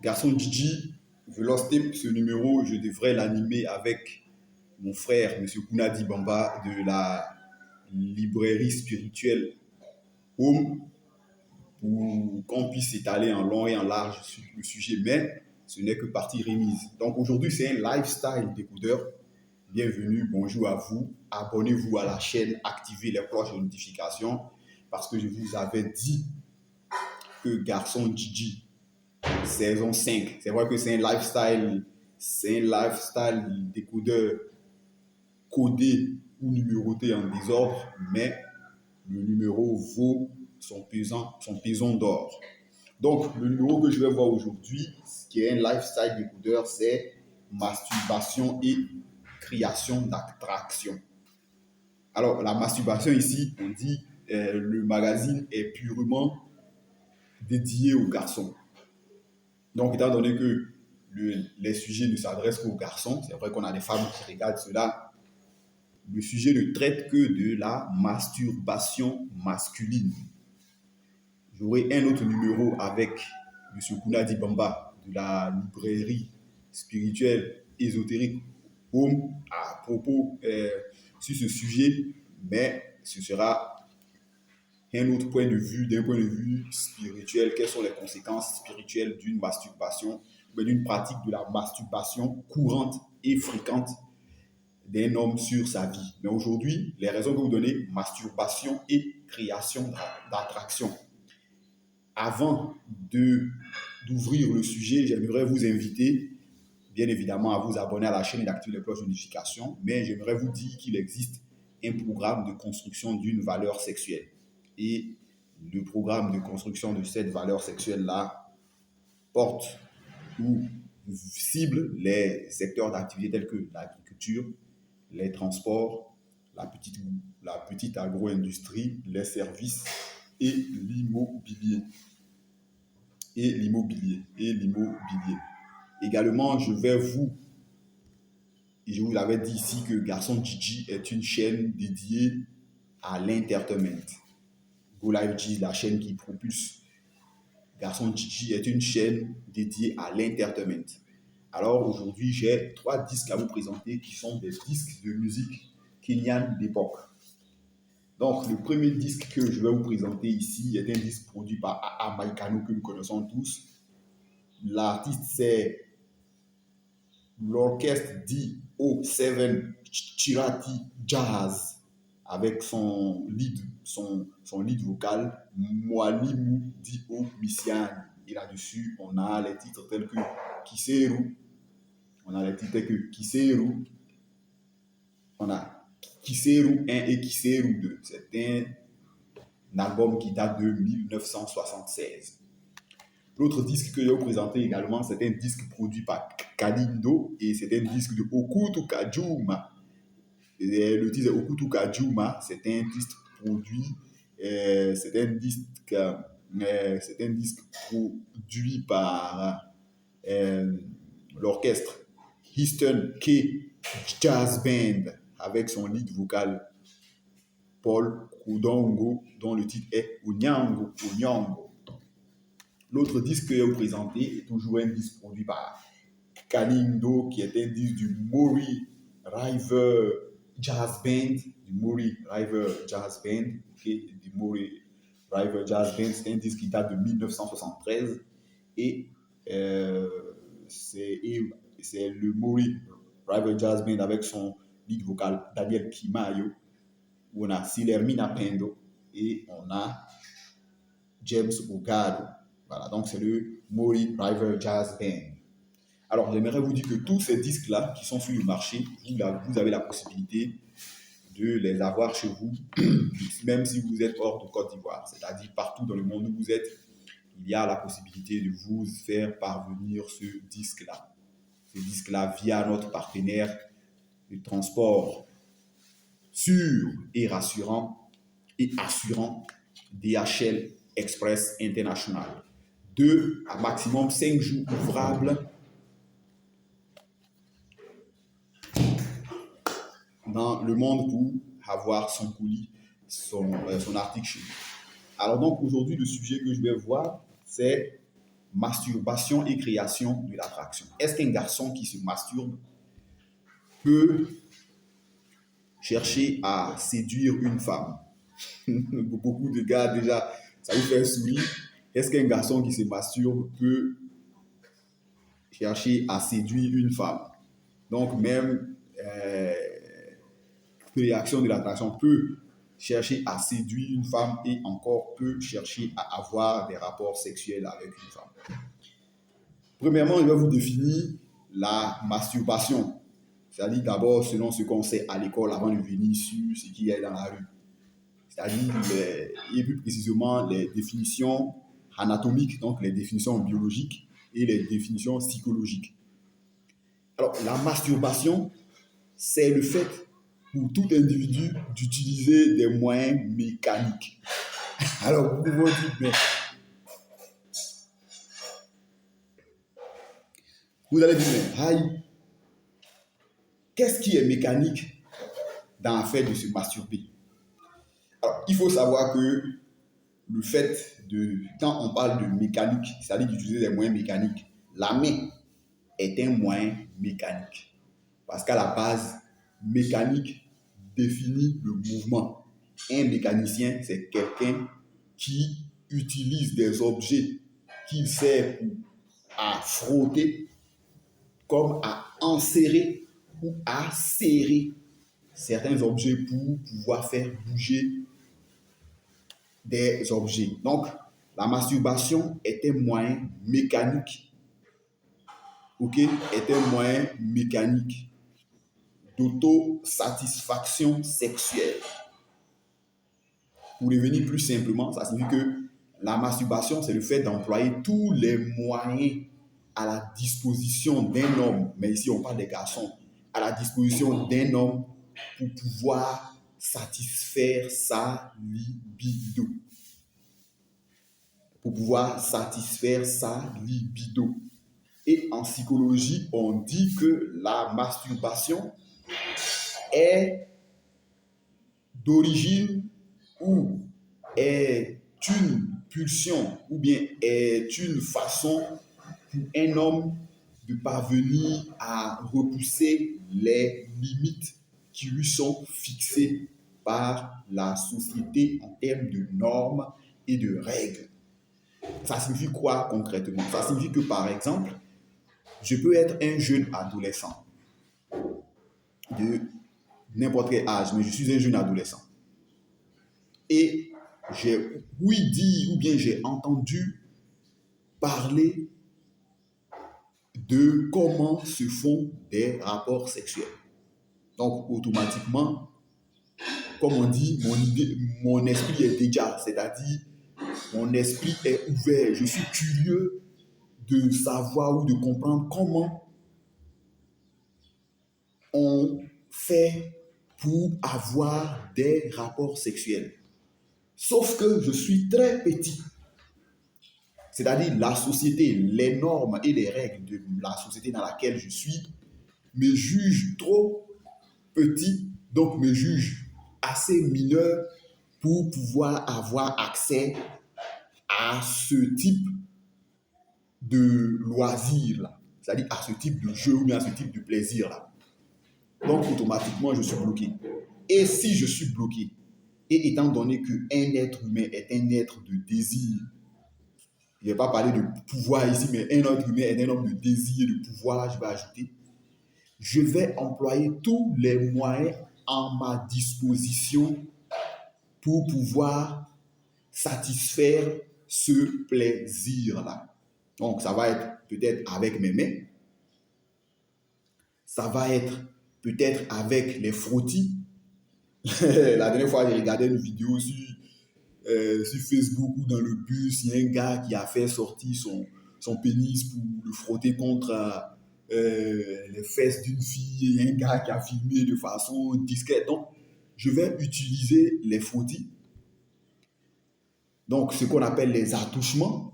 Garçon Gigi, Velocitape, ce numéro, je devrais l'animer avec mon frère, M. Kounadi Bamba, de la librairie spirituelle Home, pour qu'on puisse s'étaler en long et en large sur le sujet, mais ce n'est que partie remise. Donc aujourd'hui, c'est un lifestyle décodeur. Bienvenue, bonjour à vous. Abonnez-vous à la chaîne, activez les cloches de notification parce que je vous avais dit que Garçon Gigi, saison 5, c'est vrai que c'est un lifestyle décodeur codé ou numéroté en désordre, mais le numéro vaut son pesant d'or. Donc, le numéro que je vais voir aujourd'hui, qui est un lifestyle décodeur, c'est masturbation et création d'attraction. Alors, la masturbation ici, on dit le magazine est purement dédié aux garçons. Donc, étant donné que les sujets ne s'adressent qu'aux garçons, c'est vrai qu'on a des femmes qui regardent cela, le sujet ne traite que de la masturbation masculine. J'aurai un autre numéro avec M. Kounadi Bamba de la librairie spirituelle ésotérique Home à propos sur ce sujet, mais ce sera un autre point de vue, d'un point de vue spirituel, quelles sont les conséquences spirituelles d'une masturbation, d'une pratique de la masturbation courante et fréquente d'un homme sur sa vie. Mais aujourd'hui, les raisons que vous donnez, masturbation et création d'attraction. Avant d'ouvrir le sujet, j'aimerais vous inviter, bien évidemment, à vous abonner à la chaîne et d'activer les cloches de notification, mais j'aimerais vous dire qu'il existe un programme de construction d'une valeur sexuelle. Et le programme de construction de cette valeur sexuelle-là porte ou cible les secteurs d'activité tels que l'agriculture, les transports, la petite agro-industrie, les services et l'immobilier. Également, je vous l'avais dit ici que Garçon Gigi est une chaîne dédiée à l'entertainment. Go Live G, la chaîne qui propulse Garçon Gigi est une chaîne dédiée à l'entertainment. Alors aujourd'hui, j'ai 3 disques à vous présenter qui sont des disques de musique kenyan d'époque. Donc, le premier disque que je vais vous présenter ici est un disque produit par A.A. Maikano que nous connaissons tous. L'artiste, c'est l'orchestre D.O.7 Chirati Jazz avec son lead vocal Mwalimu D.O. Misiani. Et là-dessus, on a les titres tels que Kiseru, on a Kiseru 1 et Kiseru 2. C'est un album qui date de 1976. L'autre disque que je vais vous présenter également, c'est un disque produit par Kalindo et c'est un disque de Okutu Kajuma. Le titre Okutu Kajuma, c'est un disque produit, produit par l'orchestre Eastern K Jazz Band avec son lead vocal Paul Kudongo, dont le titre est Onyango Onyango. L'autre disque que je vais vous présenter est toujours un disque produit par Kalindo, qui est un disque du Mori River Jazz Band. C'est un disque qui date de 1973 et c'est le Mori River Jazz Band avec son lead vocal Daniel Kimayo, où on a Silermina Pendo et on a James Ogado. Voilà, donc c'est le Mori River Jazz Band. Alors, j'aimerais vous dire que tous ces disques-là qui sont sur le marché, vous avez la possibilité de les avoir chez vous, même si vous êtes hors de Côte d'Ivoire, c'est-à-dire partout dans le monde où vous êtes, il y a la possibilité de vous faire parvenir ce disque-là. Ce disque-là via notre partenaire de transport sûr et rassurant et assurant DHL Express International. 2 à maximum 5 jours ouvrables dans le monde pour avoir son colis, son article chez nous. Alors donc aujourd'hui, le sujet que je vais voir, c'est masturbation et création de l'attraction. Est-ce qu'un garçon qui se masturbe peut chercher à séduire une femme? Beaucoup de gars, déjà, ça vous fait sourire. Est-ce qu'un garçon qui se masturbe peut chercher à séduire une femme? Donc, même réaction de l'attraction peut chercher à séduire une femme et encore peut chercher à avoir des rapports sexuels avec une femme. Premièrement, je vais vous définir la masturbation. C'est-à-dire d'abord selon ce qu'on sait à l'école avant de venir sur ce qu'il y a dans la rue. C'est-à-dire, et plus précisément, les définitions anatomiques, donc les définitions biologiques et les définitions psychologiques. Alors, la masturbation, c'est le fait pour tout individu d'utiliser des moyens mécaniques. Alors, vous pouvez dire, mais vous allez dire, mais aïe, qu'est-ce qui est mécanique dans le fait de se masturber? Alors, il faut savoir que le fait de, quand on parle de mécanique, c'est-à-dire d'utiliser des moyens mécaniques, la main est un moyen mécanique. Parce qu'à la base, mécanique définit le mouvement. Un mécanicien, c'est quelqu'un qui utilise des objets qu'il sert à frotter, comme à enserrer ou à serrer certains objets pour pouvoir faire bouger des objets. Donc, la masturbation est un moyen mécanique, est un moyen mécanique d'autosatisfaction sexuelle. Pour devenir plus simplement, ça signifie que la masturbation, c'est le fait d'employer tous les moyens à la disposition d'un homme, mais ici on parle des garçons, à la disposition d'un homme pour pouvoir satisfaire sa libido. Pour pouvoir satisfaire sa libido. Et en psychologie, on dit que la masturbation est d'origine ou est une pulsion ou bien est une façon pour un homme de parvenir à repousser les limites qui lui sont fixées par la société en termes de normes et de règles. Ça signifie quoi concrètement? Ça signifie que par exemple, je peux être un jeune adolescent de n'importe quel âge, mais je suis un jeune adolescent. Et j'ai dit ou bien j'ai entendu parler de comment se font des rapports sexuels. Donc, automatiquement, comme on dit, mon esprit est déjà, c'est-à-dire mon esprit est ouvert. Je suis curieux de savoir ou de comprendre comment on fait pour avoir des rapports sexuels. Sauf que je suis très petit. C'est-à-dire la société, les normes et les règles de la société dans laquelle je suis me jugent trop petit, donc me jugent assez mineur pour pouvoir avoir accès à ce type de loisir-là, c'est-à-dire à ce type de jeu ou bien à ce type de plaisir-là. Donc automatiquement, je suis bloqué. Et si je suis bloqué, et étant donné qu'un être humain est un être de désir, je ne vais pas parler de pouvoir ici, mais un être humain est un homme de désir, de pouvoir, je vais ajouter, je vais employer tous les moyens en ma disposition pour pouvoir satisfaire ce plaisir-là. Donc, ça va être peut-être avec mes mains, ça va être peut-être avec les frottis. La dernière fois, j'ai regardé une vidéo sur Facebook ou dans le bus, il y a un gars qui a fait sortir son pénis pour le frotter contre les fesses d'une fille. Il y a un gars qui a filmé de façon discrète. Donc, je vais utiliser les frottis. Donc, ce qu'on appelle les attouchements.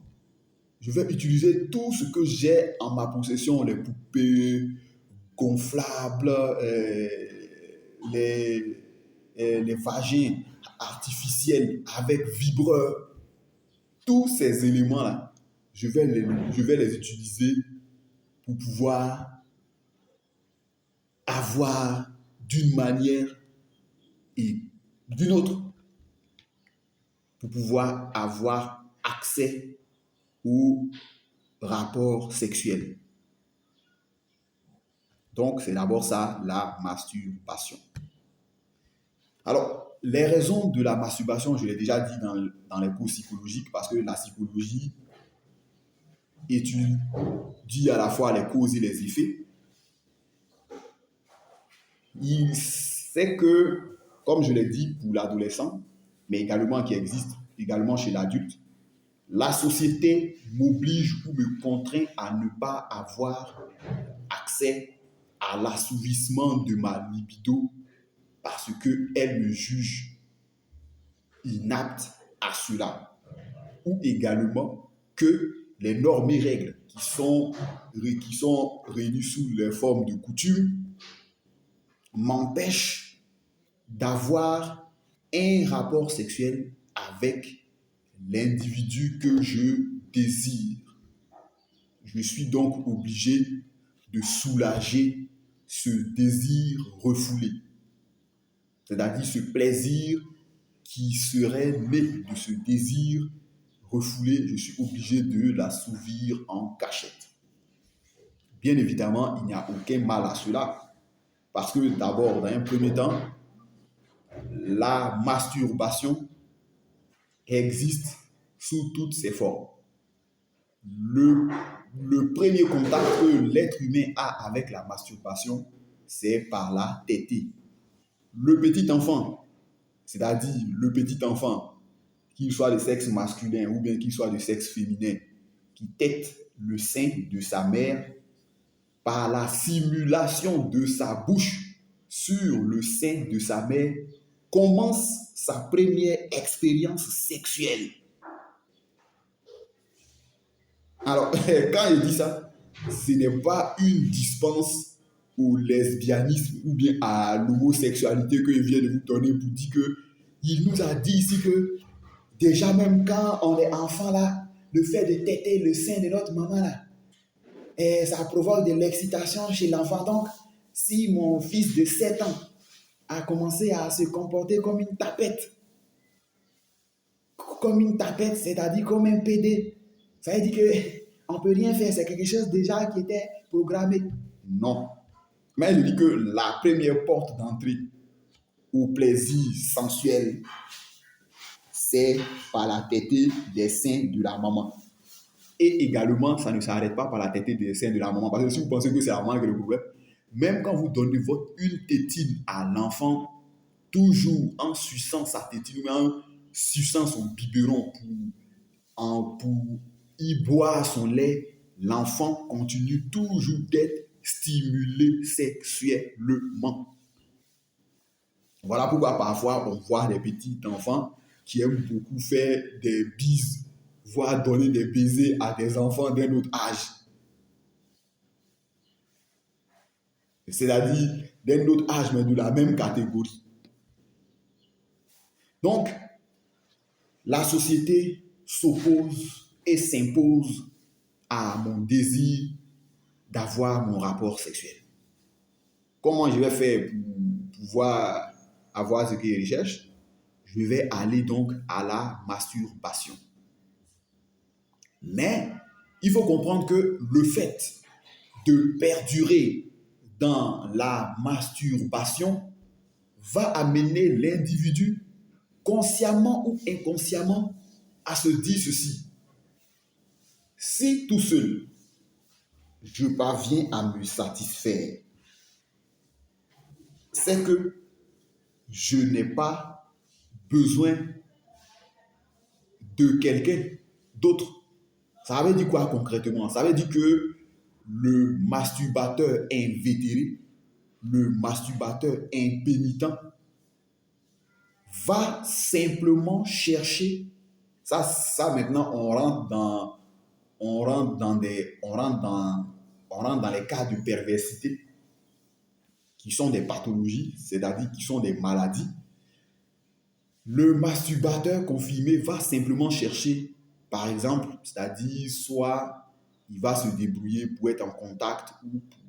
Je vais utiliser tout ce que j'ai en ma possession, les poupées gonflables, les vagins artificiels avec vibreur. Tous ces éléments-là, je vais les utiliser pour pouvoir avoir d'une manière et d'une autre, pour pouvoir avoir accès au rapport sexuel. Donc, c'est d'abord ça, la masturbation. Alors, les raisons de la masturbation, je l'ai déjà dit dans les cours psychologiques, parce que la psychologie étudie à la fois les causes et les effets. Il sait que, comme je l'ai dit pour l'adolescent, mais également qui existe également chez l'adulte, la société m'oblige ou me contraint à ne pas avoir accès à l'assouvissement de ma libido parce qu'elle me juge inapte à cela. Ou également que les normes et règles qui sont réunies sous les formes de coutume m'empêchent d'avoir un rapport sexuel avec l'individu que je désire. Je suis donc obligé de soulager ce désir refoulé, c'est-à-dire ce plaisir qui serait né de ce désir refoulé, je suis obligé de l'assouvir en cachette. Bien évidemment, il n'y a aucun mal à cela, parce que d'abord, dans un premier temps, la masturbation existe sous toutes ses formes. Le premier contact que l'être humain a avec la masturbation, c'est par la tétée. Le petit enfant, c'est-à-dire le petit enfant, qu'il soit de sexe masculin ou bien qu'il soit de sexe féminin, qui tète le sein de sa mère par la simulation de sa bouche sur le sein de sa mère, commence sa première expérience sexuelle. Alors, quand il dit ça, ce n'est pas une dispense au lesbianisme ou bien à l'homosexualité qu'il vient de vous donner pour dire que il nous a dit ici que déjà même quand on est enfant là, le fait de téter le sein de notre maman là, ça provoque de l'excitation chez l'enfant. Donc, si mon fils de 7 ans a commencé à se comporter comme une tapette, c'est-à-dire comme un PD, ça veut dire qu'on ne peut rien faire, c'est quelque chose déjà qui était programmé. Non. Mais je dis que la première porte d'entrée au plaisir sensuel, c'est par la tétée des seins de la maman. Et également, ça ne s'arrête pas par la tétée des seins de la maman. Parce que si vous pensez que c'est la maman qui est le problème, même quand vous donnez une tétine à l'enfant, toujours en suçant sa tétine ou en suçant son biberon pour y boire son lait, l'enfant continue toujours d'être stimulé sexuellement. Voilà pourquoi parfois on voit des petits enfants qui aiment beaucoup faire des bises, voire donner des baisers à des enfants d'un autre âge. C'est-à-dire d'un autre âge, mais de la même catégorie. Donc, la société s'oppose et s'impose à mon désir d'avoir mon rapport sexuel. Comment je vais faire pour pouvoir avoir ce qu'il recherche? Je vais aller donc à la masturbation. Mais il faut comprendre que le fait de perdurer dans la masturbation va amener l'individu, consciemment ou inconsciemment, à se dire ceci. Si tout seul, je parviens à me satisfaire, c'est que je n'ai pas besoin de quelqu'un d'autre. Ça veut dire quoi concrètement? Ça veut dire que le masturbateur invétéré, le masturbateur impénitent, va simplement chercher. Ça maintenant, on rentre dans les cas de perversité qui sont des pathologies, c'est-à-dire qui sont des maladies. Le masturbateur confirmé va simplement chercher par exemple, c'est-à-dire soit il va se débrouiller pour être en contact ou pour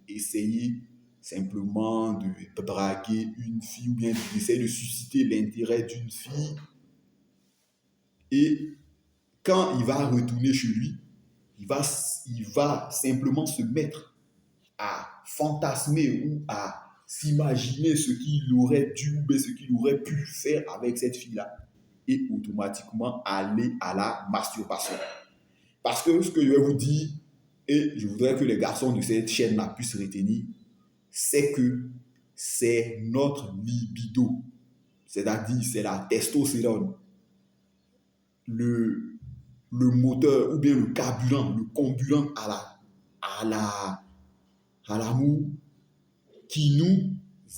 essayer simplement de draguer une fille ou bien d'essayer de susciter l'intérêt d'une fille. Et quand il va retourner chez lui, il va simplement se mettre à fantasmer ou à s'imaginer ce qu'il aurait dû ou ce qu'il aurait pu faire avec cette fille-là et automatiquement aller à la masturbation. Parce que ce que je vais vous dire, et je voudrais que les garçons de cette chaîne-là puissent retenir, c'est que c'est notre libido, c'est-à-dire c'est la testostérone, le, le moteur ou bien le carburant, le comburant à l'amour qui nous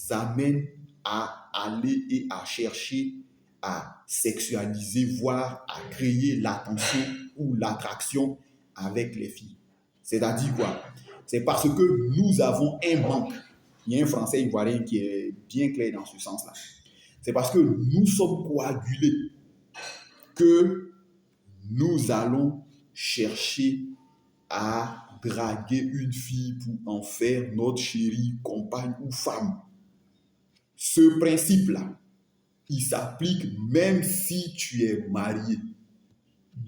amène à aller et à chercher à sexualiser, voire à créer l'attention ou l'attraction avec les filles. C'est-à-dire quoi? C'est parce que nous avons un manque. Il y a un français ivoirien qui est bien clair dans ce sens-là. C'est parce que nous sommes coagulés que nous allons chercher à draguer une fille pour en faire notre chérie, compagne ou femme. Ce principe-là, il s'applique même si tu es marié,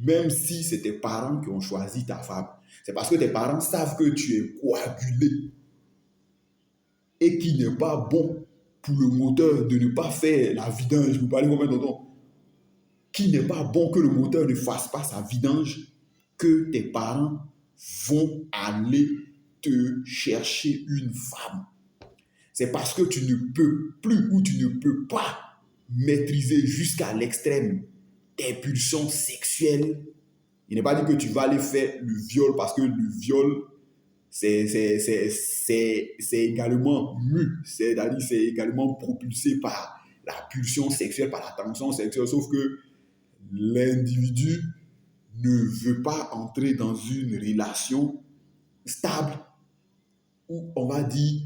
même si c'est tes parents qui ont choisi ta femme. C'est parce que tes parents savent que tu es coagulé et qu'il n'est pas bon pour le moteur de ne pas faire la vidange. Vous parlez combien de temps? Qu'il n'est pas bon que le moteur ne fasse pas sa vidange, que tes parents vont aller te chercher une femme. C'est parce que tu ne peux plus ou tu ne peux pas maîtriser jusqu'à l'extrême tes pulsions sexuelles. Il n'est pas dit que tu vas aller faire le viol parce que le viol, c'est également c'est-à-dire c'est également propulsé par la pulsion sexuelle, par la tension sexuelle, sauf que l'individu ne veut pas entrer dans une relation stable ou on va dire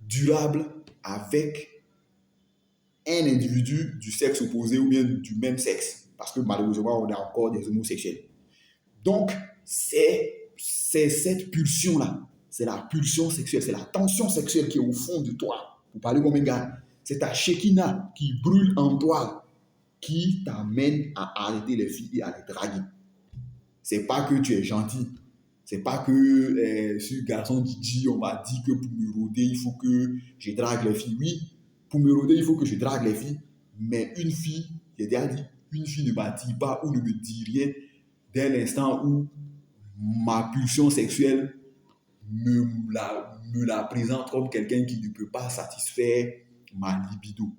durable avec un individu du sexe opposé ou bien du même sexe. Parce que malheureusement, on a encore des homosexuels. Donc, c'est cette pulsion-là. C'est la pulsion sexuelle, c'est la tension sexuelle qui est au fond de toi. Pour parler comme un gars, c'est ta Shekinah qui brûle en toi, qui t'amène à arrêter les filles et à les draguer. C'est pas que tu es gentil. C'est pas que sur garçon Didi, on m'a dit que pour me rôder, il faut que je drague les filles. Oui, pour me rôder, il faut que je drague les filles. Mais une fille, j'ai déjà dit, une fille ne m'attire pas ou ne me dit rien dès l'instant où ma pulsion sexuelle me la présente comme quelqu'un qui ne peut pas satisfaire ma libido.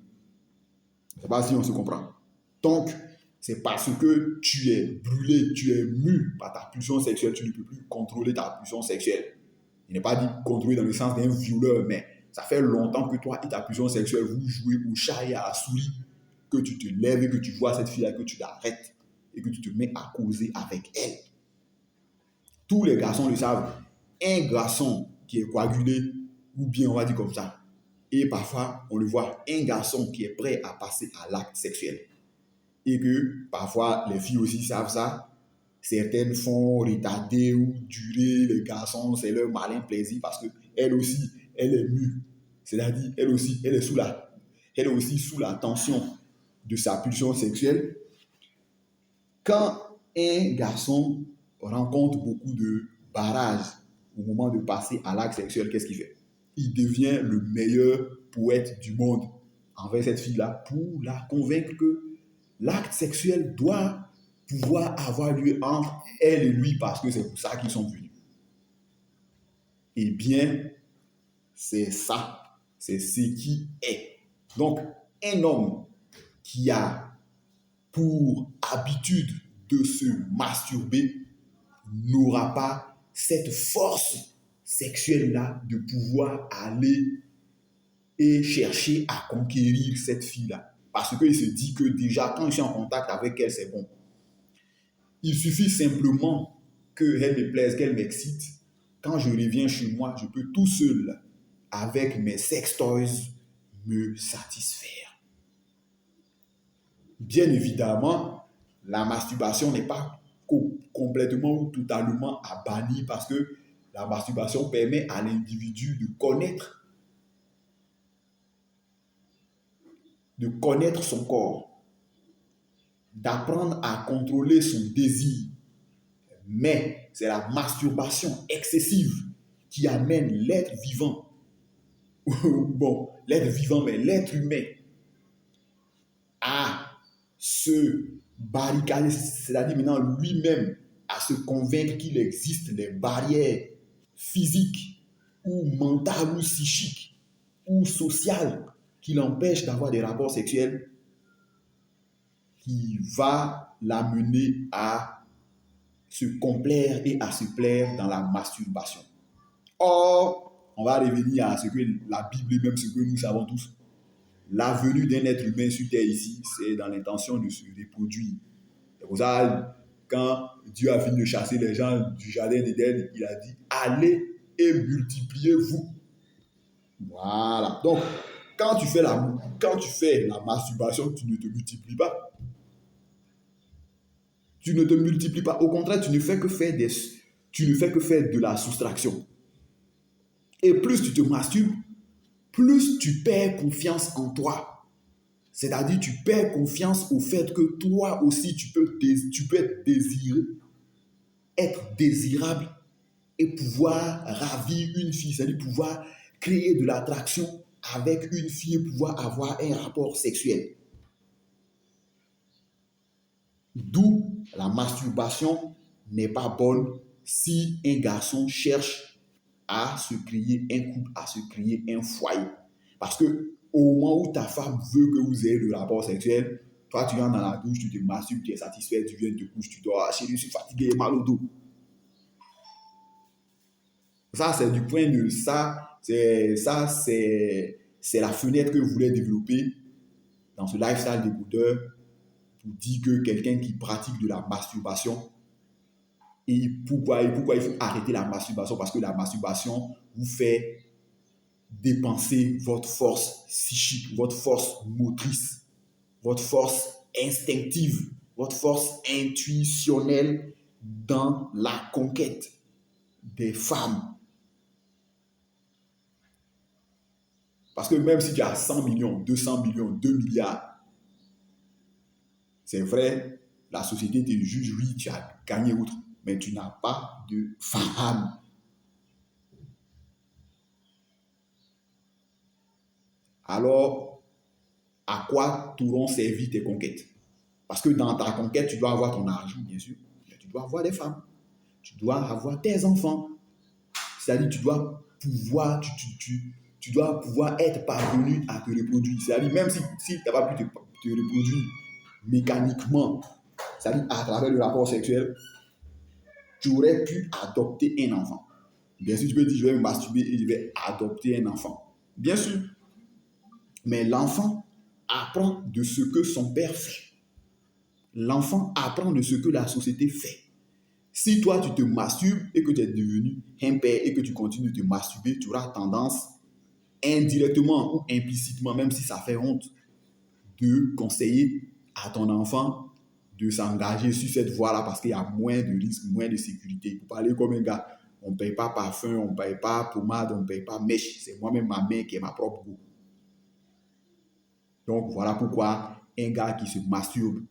Je ne sais pas si on se comprend. Donc, c'est parce que tu es brûlé, tu es mu par ta pulsion sexuelle, tu ne peux plus contrôler ta pulsion sexuelle. Il n'est pas dit contrôler dans le sens d'un violeur, mais ça fait longtemps que toi et ta pulsion sexuelle, vous jouez au chat et à la souris, que tu te lèves et que tu vois cette fille-là, que tu l'arrêtes et que tu te mets à causer avec elle. Tous les garçons le savent. Un garçon qui est coagulé, ou bien on va dire comme ça, et parfois on le voit, un garçon qui est prêt à passer à l'acte sexuel. Et que parfois les filles aussi savent ça. Certaines font retarder ou durer les garçons, c'est leur malin plaisir parce qu'elle aussi, elle est mue. C'est-à-dire, elle aussi, elle est aussi sous la tension de sa pulsion sexuelle. Quand un garçon rencontre beaucoup de barrages au moment de passer à l'acte sexuel, qu'est-ce qu'il fait? Il devient le meilleur poète du monde envers cette fille-là pour la convaincre que l'acte sexuel doit pouvoir avoir lieu entre elle et lui parce que c'est pour ça qu'ils sont venus. Eh bien, c'est ça. C'est ce qui est. Donc, un homme qui a pour habitude de se masturber n'aura pas cette force sexuelle-là de pouvoir aller et chercher à conquérir cette fille-là. Parce qu'il se dit que déjà, quand je suis en contact avec elle, c'est bon. Il suffit simplement qu'elle me plaise, qu'elle m'excite. Quand je reviens chez moi, je peux tout seul, avec mes sex toys, me satisfaire. Bien évidemment, la masturbation n'est pas complètement ou totalement à bannir parce que la masturbation permet à l'individu de connaître son corps, d'apprendre à contrôler son désir. Mais c'est la masturbation excessive qui amène l'être vivant, bon, l'être vivant, mais l'être humain, à se barricader, c'est-à-dire maintenant lui-même à se convaincre qu'il existe des barrières physiques ou mentales ou psychiques ou sociales qui l'empêchent d'avoir des rapports sexuels, qui va l'amener à se complaire et à se plaire dans la masturbation. Or, on va revenir à ce que la Bible et même ce que nous savons tous. La venue d'un être humain sur terre ici, c'est dans l'intention de se reproduire. C'est pour ça, quand Dieu a fini de chasser les gens du jardin d'Éden, il a dit « Allez et multipliez-vous ». Voilà. Donc, quand tu fais la masturbation, tu ne te multiplies pas. Tu ne te multiplies pas. Au contraire, tu ne fais que faire de la soustraction. Et plus tu te masturbes, plus tu perds confiance en toi. C'est-à-dire, tu perds confiance au fait que toi aussi, tu peux être désiré, être désirable et pouvoir ravir une fille, c'est-à-dire pouvoir créer de l'attraction avec une fille et pouvoir avoir un rapport sexuel. D'où la masturbation n'est pas bonne si un garçon cherche à se créer un couple, à se créer un foyer. Parce que au moment où ta femme veut que vous ayez le rapport sexuel, toi tu rentres dans la douche, tu te masturbes, tu es satisfait, tu viens, te couches, tu dors, chérie, je suis fatigué, mal au dos. Ça, c'est du point de c'est la fenêtre que je voulais développer dans ce lifestyle d'écouteur pour dire que quelqu'un qui pratique de la masturbation, et pourquoi il faut arrêter la masturbation, parce que la masturbation vous fait dépenser votre force psychique, votre force motrice, votre force instinctive, votre force intuitionnelle dans la conquête des femmes. Parce que même si tu as 100 millions, 200 millions, 2 milliards, c'est vrai, la société te juge, oui, tu as gagné outre, mais tu n'as pas de femme. Alors, à quoi t'auront servi tes conquêtes? Parce que dans ta conquête, tu dois avoir ton argent, bien sûr, mais tu dois avoir des femmes, tu dois avoir tes enfants. C'est-à-dire, tu dois pouvoir être parvenu à te reproduire. C'est-à-dire, même si tu n'as pas pu te reproduire mécaniquement, c'est-à-dire à travers le rapport sexuel, tu aurais pu adopter un enfant. Bien sûr, tu peux dire, je vais me masturber et je vais adopter un enfant. Bien sûr. Mais l'enfant apprend de ce que son père fait. L'enfant apprend de ce que la société fait. Si toi, tu te masturbes et que tu es devenu un père et que tu continues de te masturber, tu auras tendance, indirectement ou implicitement, même si ça fait honte, de conseiller à ton enfant de s'engager sur cette voie-là parce qu'il y a moins de risques, moins de sécurité. Pour parler comme un gars, on ne paye pas parfum, on ne paye pas pommade, on ne paye pas mèche. C'est moi-même ma main qui est ma propre goût. Donc voilà pourquoi un gars qui se masturbe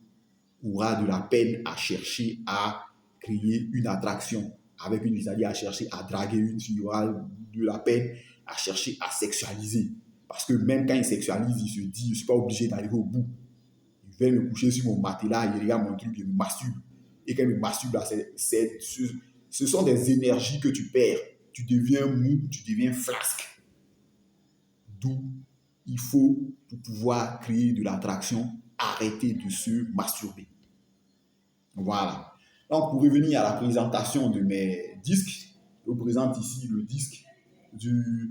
aura de la peine à chercher à créer une attraction avec une fille, c'est-à-dire à chercher à draguer une fille, il aura de la peine à chercher à sexualiser. Parce que même quand il sexualise, il se dit, je ne suis pas obligé d'arriver au bout. Je vais me coucher sur mon matelas, il regarde mon truc, il me masturbe. Et quand il me masturbe, là, ce sont des énergies que tu perds. Tu deviens mou, tu deviens flasque. D'où il faut, pour pouvoir créer de l'attraction, arrêter de se masturber. Voilà. Donc, pour revenir à la présentation de mes disques, je vous présente ici le disque du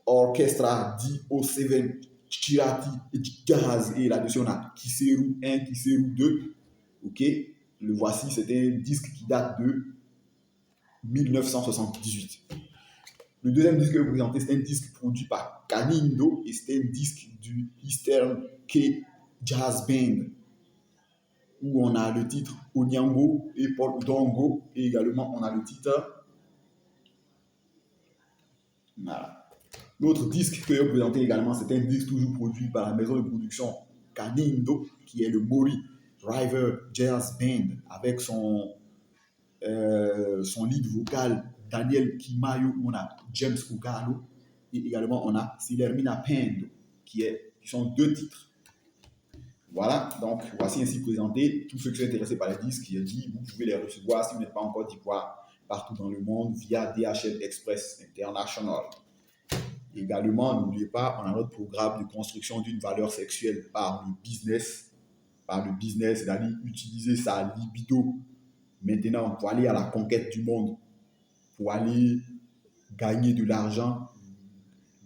Orchestra DO7 Chirati Jazz, et là-dessus on a Kiseru 1, Kiseru 2. Ok, le voici, c'est un disque qui date de 1978. Le deuxième disque que je vais vous présenter, c'est un disque produit par Kanindo et c'est un disque du Eastern K Jazz Band. où on a le titre Onyango et Paul Udongo. Et également, on a le titre. Voilà. L'autre disque que je vais vous présenter également, c'est un disque toujours produit par la maison de production Canindo, qui est le Mori River Jazz Band, avec son lead vocal Daniel Kimayo, où on a James Ugalo, et également on a Silermina Pendo, qui sont deux titres. Voilà, donc voici ainsi présenté. Tous ceux qui sont intéressés par les disques, il a dit, vous pouvez les recevoir si vous n'êtes pas encore d'ivoire partout dans le monde via DHL Express International. Également, n'oubliez pas, on a notre programme de construction d'une valeur sexuelle par le business, c'est-à-dire utiliser sa libido maintenant pour aller à la conquête du monde, pour aller gagner de l'argent,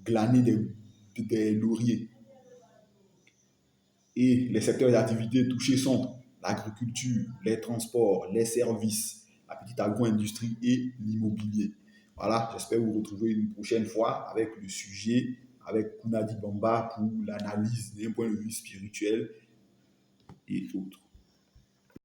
glaner des lauriers. Et les secteurs d'activité touchés sont l'agriculture, les transports, les services, la petite agro-industrie et l'immobilier. Voilà, j'espère vous retrouver une prochaine fois avec le sujet, avec Kunadi Bamba pour l'analyse d'un point de vue spirituel et autres.